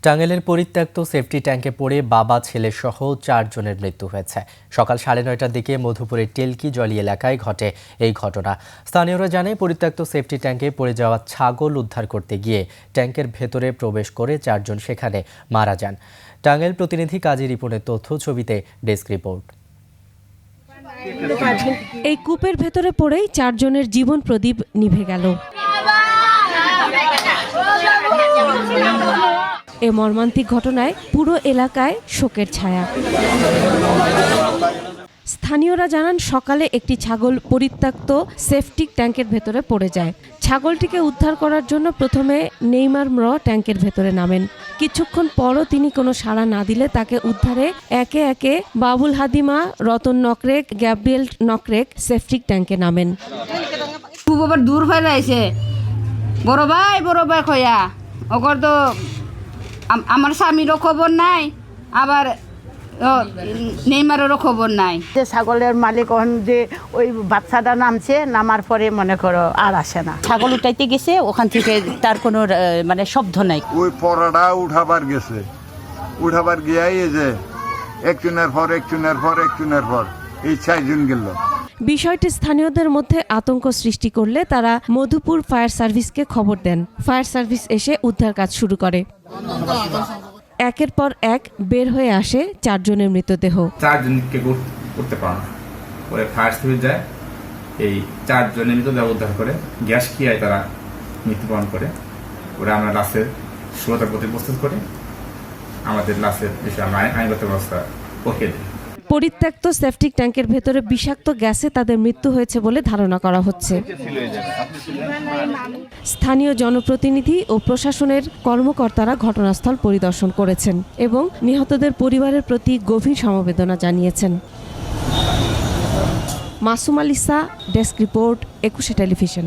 টাঙ্গাইলের পরিত্যক্ত সেফটি ট্যাঙ্কে পড়ে বাবা ছেলে সহ 4 জনের মৃত্যু হয়েছে। সকাল 9:30টার দিকে মধুপুরের টেলকি জলি এলাকায় ঘটে এই ঘটনা। স্থানীয়রা জানায় পরিত্যক্ত সেফটি ট্যাঙ্কে পড়ে যাওয়া ছাগল উদ্ধার করতে গিয়ে ট্যাঙ্কের ভেতরে প্রবেশ করে 4 জন সেখানে মারা যান। টাঙ্গাইল প্রতিনিধি কাজী রিপনের তথ্য, ছবিতে ডেস্ক রিপোর্ট। এই কূপের ভেতরে পড়েই 4 জনের জীবন প্রদীপ নিভে গেল। এ মর্মান্তিক ঘটনায় পুরো এলাকায় শোকের ছায়া। স্থানীয়রা জানান সকালে একটি ছাগল পরিত্যক্ত সেফটিক ট্যাঙ্কের ভেতরে পড়ে যায়। ছাগলটিকে উদ্ধার করার জন্য প্রথমে নেইমার ম্র ট্যাঙ্কের ভেতরে নামেন। কিছুক্ষণ পরও তিনি কোনো সাড়া না দিলে তাকে উদ্ধারে একে একে বাবুল হাদিমা, রতন নকরেক, গ্যাব্রিয়েল নকরেক সেফটিক ট্যাঙ্কে নামেন। খুব আবার দূর হয়ে আছে, বড় ভাই খয়া ওকর তো আমার স্বামীরও খবর নাই, আবার নেইমারেরও খবর নাই। যে ছাগলের মালিক যে ওই বাচ্চাটা নামছে, নামার পরে মনে করো আর আসে না। ছাগল উঠাইতে গেছে, ওখান থেকে তার কোনো মানে শব্দ নাই। ওই পরাটা উঠাবার গেছে, উঠাবার গিয়াই যে একজনের পর এই 4 জন গেল। বিষয়টি স্থানীয়দের মধ্যে আতঙ্ক সৃষ্টি করলে তারা মধুপুর ফায়ার সার্ভিসকে খবর দেন। ফায়ার সার্ভিস এসে উদ্ধার কাজ শুরু করে। একের পর এক বের হয়ে আসে 4 জনের মৃতদেহ। 4 জনকে করতে পারে না, পরে ফায়ার সার্ভিস যায়, এই 4 জনের মৃতদেহ উদ্ধার করে গ্যাস খেয়ে তারা মৃত্যুবরণ করে। ওরা আমরা লাশের সুরতার প্রতি প্রস্তুত করে আমাদের লাশের বিষয়ে আমরা আইনগত ব্যবস্থা পৌঁছে দিই। পরিত্যক্ত সেফটিক ট্যাঙ্কের ভেতরে বিষাক্ত গ্যাসে তাদের মৃত্যু হয়েছে বলে ধারণা করা হচ্ছে। স্থানীয় জনপ্রতিনিধি ও প্রশাসনের কর্মকর্তারা ঘটনাস্থল পরিদর্শন করেছেন এবং নিহতদের পরিবারের প্রতি গভীর সমবেদনা জানিয়েছেন। Masum আলিসা, desk report, 21 television.